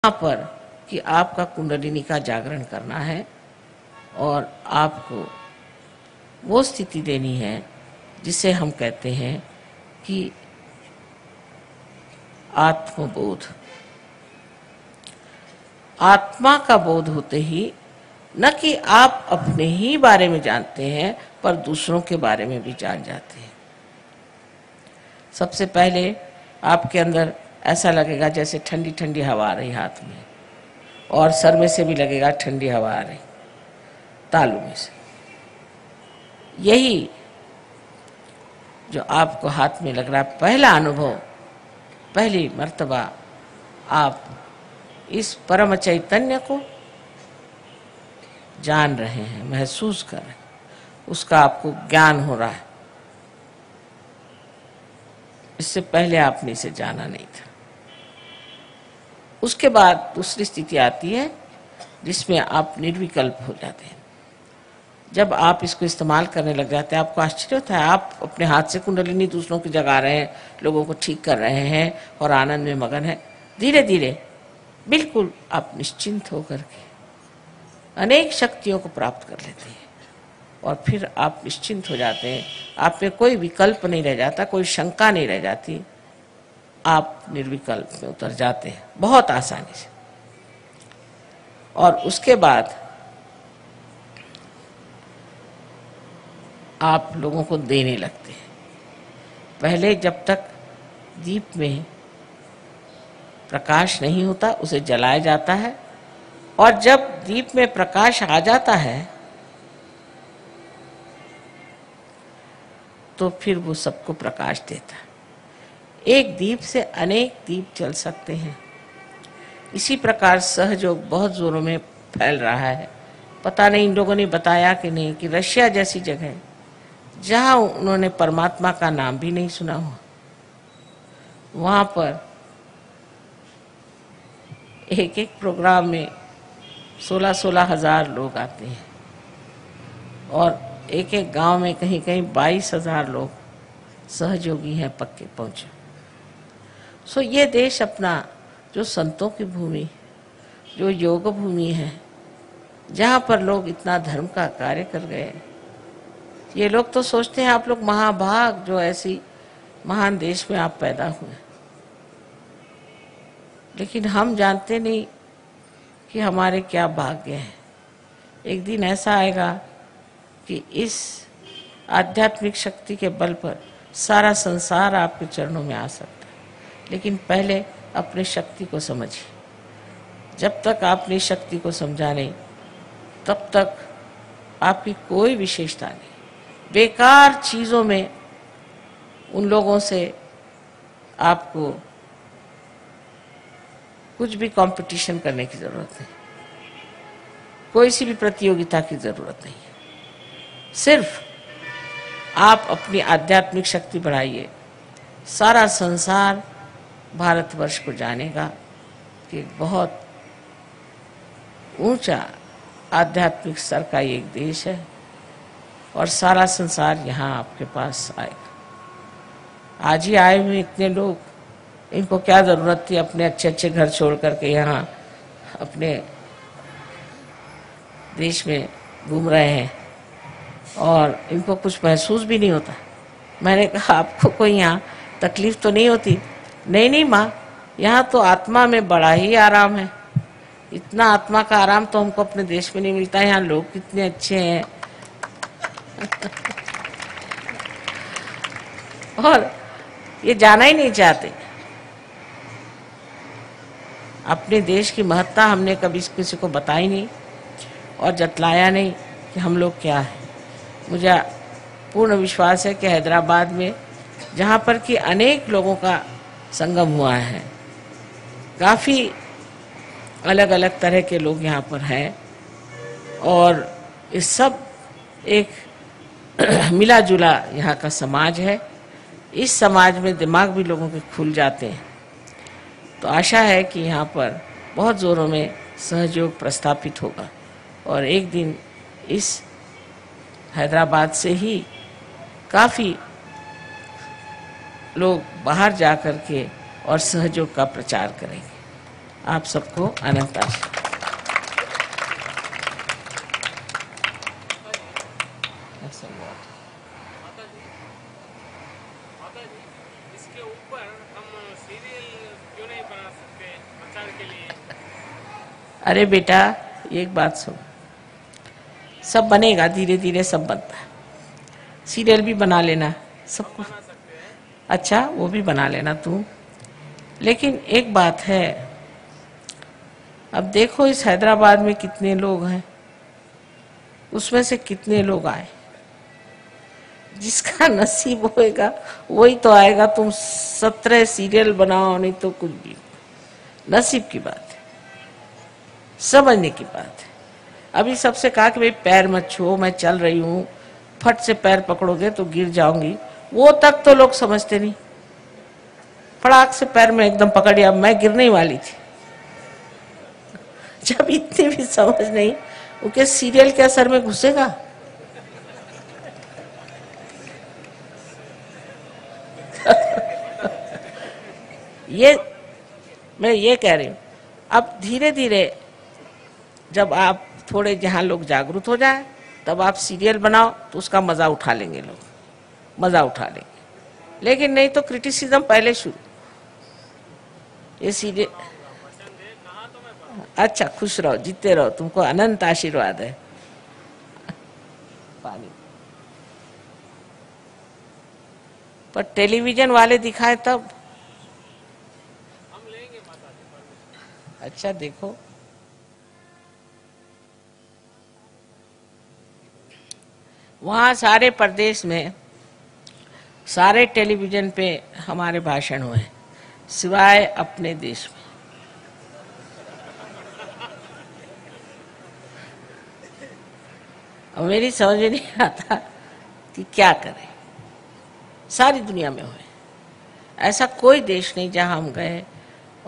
यहाँ पर कि आपका कुंडलिनी का जागरण करना है और आपको वो स्थिति देनी है जिसे हम कहते हैं कि आत्मबोध। आत्मा का बोध होते ही न कि आप अपने ही बारे में जानते हैं पर दूसरों के बारे में भी जान जाते हैं। सबसे पहले आपके अंदर ऐसा लगेगा जैसे ठंडी ठंडी हवा आ रही हाथ में, और सर में से भी लगेगा ठंडी हवा आ रही तालू में से। यही जो आपको हाथ में लग रहा है, पहला अनुभव, पहली मर्तबा आप इस परम चैतन्य को जान रहे हैं, महसूस कर रहे हैं, उसका आपको ज्ञान हो रहा है। इससे पहले आपने इसे जाना नहीं था। उसके बाद दूसरी स्थिति आती है जिसमें आप निर्विकल्प हो जाते हैं। जब आप इसको इस्तेमाल करने लग जाते हैं, आपको आश्चर्य होता है, आप अपने हाथ से कुंडलिनी दूसरों की जगा रहे हैं, लोगों को ठीक कर रहे हैं और आनंद में मगन है। धीरे धीरे बिल्कुल आप निश्चिंत होकर के अनेक शक्तियों को प्राप्त कर लेते हैं और फिर आप निश्चिंत हो जाते हैं। आप में कोई विकल्प नहीं रह जाता, कोई शंका नहीं रह जाती, आप निर्विकल्प में उतर जाते हैं बहुत आसानी से। और उसके बाद आप लोगों को देने लगते हैं। पहले जब तक दीप में प्रकाश नहीं होता उसे जलाया जाता है, और जब दीप में प्रकाश आ जाता है तो फिर वो सबको प्रकाश देता है। एक दीप से अनेक दीप जल सकते हैं। इसी प्रकार सहयोग बहुत जोरों में फैल रहा है। पता नहीं इन लोगों ने बताया कि नहीं कि रशिया जैसी जगह जहां उन्होंने परमात्मा का नाम भी नहीं सुना हुआ, वहां पर एक एक प्रोग्राम में 16-16 हजार लोग आते हैं और एक एक गांव में कहीं कहीं 22,000 लोग सहयोगी हैं पक्के पहुंचे। सो ये देश अपना जो संतों की भूमि, जो योग भूमि है, जहाँ पर लोग इतना धर्म का कार्य कर गए, ये लोग तो सोचते हैं आप लोग महाभाग जो ऐसी महान देश में आप पैदा हुए, लेकिन हम जानते नहीं कि हमारे क्या भाग्य हैं। एक दिन ऐसा आएगा कि इस आध्यात्मिक शक्ति के बल पर सारा संसार आपके चरणों में आ सकता है, लेकिन पहले अपनी शक्ति को समझिए। जब तक आपने शक्ति को समझा नहीं तब तक आपकी कोई विशेषता नहीं। बेकार चीज़ों में उन लोगों से आपको कुछ भी कंपटीशन करने की ज़रूरत नहीं, कोई सी भी प्रतियोगिता की ज़रूरत नहीं है। सिर्फ आप अपनी आध्यात्मिक शक्ति बढ़ाइए, सारा संसार भारतवर्ष को जानेगा कि बहुत ऊंचा आध्यात्मिक स्तर का एक देश है और सारा संसार यहाँ आपके पास आएगा। आज ही आए हुए इतने लोग, इनको क्या ज़रूरत थी अपने अच्छे अच्छे घर छोड़ करके यहाँ अपने देश में घूम रहे हैं और इनको कुछ महसूस भी नहीं होता। मैंने कहा आपको कोई यहाँ तकलीफ तो नहीं होती? नहीं माँ, यहाँ तो आत्मा में बड़ा ही आराम है। इतना आत्मा का आराम तो हमको अपने देश में नहीं मिलता। यहाँ लोग कितने अच्छे हैं और ये जाना ही नहीं चाहते। अपने देश की महत्ता हमने कभी किसी को बताई नहीं और जतलाया नहीं कि हम लोग क्या है। मुझे पूर्ण विश्वास है कि हैदराबाद में, जहाँ पर कि अनेक लोगों का संगम हुआ है, काफ़ी अलग अलग तरह के लोग यहाँ पर हैं और इस सब एक मिला जुला यहाँ का समाज है। इस समाज में दिमाग भी लोगों के खुल जाते हैं। तो आशा है कि यहाँ पर बहुत ज़ोरों में सहयोग प्रस्थापित होगा और एक दिन इस हैदराबाद से ही काफ़ी लोग बाहर जा कर के और सहयोग का प्रचार करेंगे। आप सबको अनंत आशीर्वाद। इसके ऊपर हम सीरियल क्यों नहीं बना सकते प्रचार के लिए? अरे बेटा, एक बात सुन, सब बनेगा, धीरे धीरे सब बनता है। सीरियल भी बना लेना, सब कुछ। बना सकते हैं। अच्छा, वो भी बना लेना तू। लेकिन एक बात है, अब देखो इस हैदराबाद में कितने लोग हैं, उसमें से कितने लोग आए। जिसका नसीब होएगा वही तो आएगा। तुम 17 सीरियल बनाओ, नहीं तो कुछ भी। नसीब की बात है, समझने की बात है। अभी सबसे कहा कि भाई पैर मत छुओ, मैं चल रही हूँ, फट से पैर पकड़ोगे तो गिर जाऊंगी, वो तक तो लोग समझते नहीं। फटाक से पैर में एकदम पकड़ लिया, मैं गिरने वाली थी। जब इतनी भी समझ नहीं, उनके सीरियल के असर में घुसेगा। ये मैं ये कह रही हूँ, अब धीरे धीरे जब आप थोड़े जहाँ लोग जागरूक हो जाए, तब आप सीरियल बनाओ तो उसका मजा उठा लेंगे लोग, मजा उठा लेंगे। लेकिन नहीं तो क्रिटिसिज्म पहले शुरू। ये सीरियल, अच्छा खुश रहो, जीते रहो, तुमको अनंत आशीर्वाद है। पानी पर टेलीविजन वाले दिखाए तब। हम लेंगे माता जी परमिशन। अच्छा देखो, वहाँ सारे प्रदेश में सारे टेलीविजन पे हमारे भाषण हुए, सिवाय अपने देश में। अब मेरी समझ में नहीं आता कि क्या करें। सारी दुनिया में हुए, ऐसा कोई देश नहीं जहाँ हम गए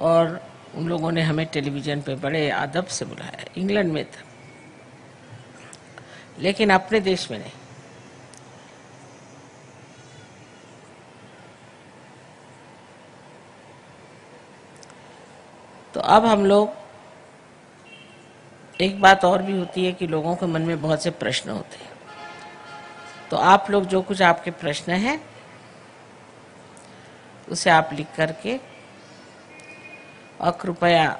और उन लोगों ने हमें टेलीविजन पे बड़े अदब से बुलाया। इंग्लैंड में था, लेकिन अपने देश में नहीं। तो अब हम लोग, एक बात और भी होती है कि लोगों के मन में बहुत से प्रश्न होते हैं। तो आप लोग जो कुछ आपके प्रश्न हैं उसे आप लिख करके, और कृपया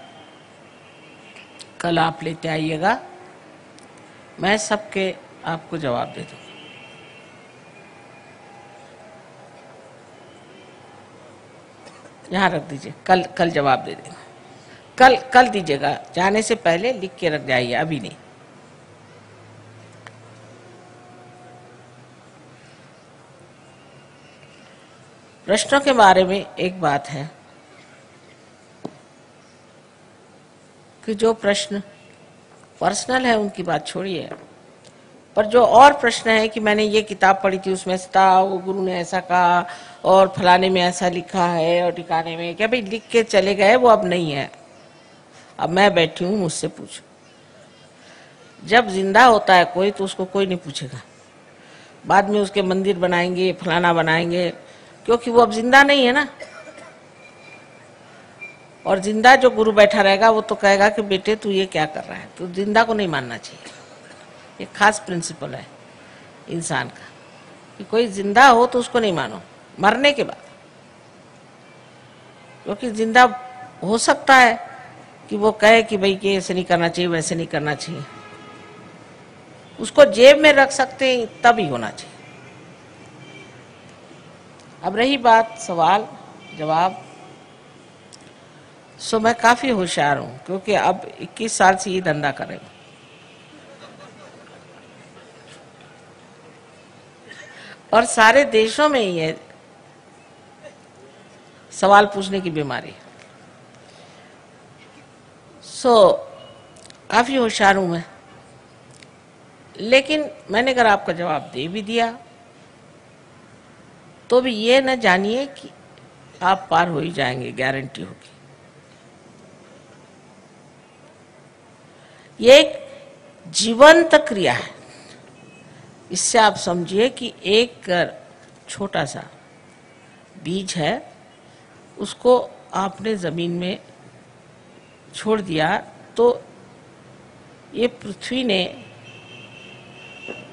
कल आप लेते आइएगा, मैं सबके आपको जवाब दे दूँगा। यहाँ रख दीजिए, कल जवाब दे देगा। कल दीजिएगा, जाने से पहले लिख के रख जाइए, अभी नहीं। प्रश्नों के बारे में एक बात है कि जो प्रश्न पर्सनल है उनकी बात छोड़िए, पर जो और प्रश्न है कि मैंने ये किताब पढ़ी थी, उसमें से था, वो गुरु ने ऐसा कहा और फलाने में ऐसा लिखा है और ठिकाने में, क्या भाई लिख के चले गए, वो अब नहीं है। अब मैं बैठी हूँ, मुझसे पूछो। जब जिंदा होता है कोई तो उसको कोई नहीं पूछेगा। बाद में उसके मंदिर बनाएंगे, फलाना बनाएंगे, क्योंकि वो अब जिंदा नहीं है ना। और जिंदा जो गुरु बैठा रहेगा वो तो कहेगा कि बेटे तू ये क्या कर रहा है। तो जिंदा को नहीं मानना चाहिए। ये खास प्रिंसिपल है इंसान का कि कोई जिंदा हो तो उसको नहीं मानो मरने के बाद। क्योंकि जिंदा हो सकता है कि वो कहे कि भाई ये ऐसे नहीं करना चाहिए, वैसे नहीं करना चाहिए, उसको जेब में रख सकते हैं, तब ही होना चाहिए। अब रही बात सवाल जवाब, सो मैं काफी होशियार हूं, क्योंकि अब 21 साल से ये धंधा कर रही हूं। और सारे देशों में ये सवाल पूछने की बीमारी। सो काफी होशियार हूं मैं। लेकिन मैंने अगर आपका जवाब दे भी दिया तो भी ये न जानिए कि आप पार हो ही जाएंगे, गारंटी होगी। ये एक जीवंत क्रिया है। इससे आप समझिए कि एक छोटा सा बीज है, उसको आपने जमीन में छोड़ दिया तो ये पृथ्वी ने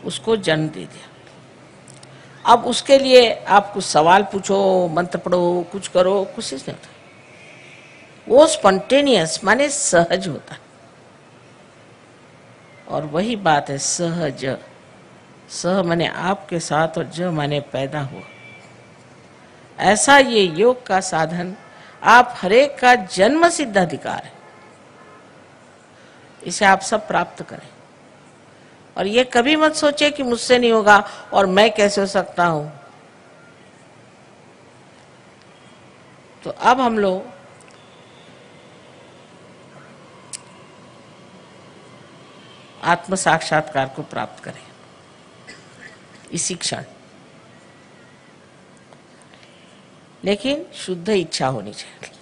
उसको जन्म दे दिया। अब उसके लिए आप कुछ सवाल पूछो, मंत्र पढ़ो, कुछ करो, कुछ नहीं होता। वो स्पॉन्टेनियस माने सहज होता है। और वही बात है सहज। सह माने आपके साथ और ज माने पैदा हुआ। ऐसा ये योग का साधन आप हरेक का जन्म सिद्ध अधिकार है। इसे आप सब प्राप्त करें। और ये कभी मत सोचे कि मुझसे नहीं होगा और मैं कैसे हो सकता हूं। तो अब हम लोग आत्म साक्षात्कार को प्राप्त करें इसी क्षण। लेकिन शुद्ध इच्छा होनी चाहिए।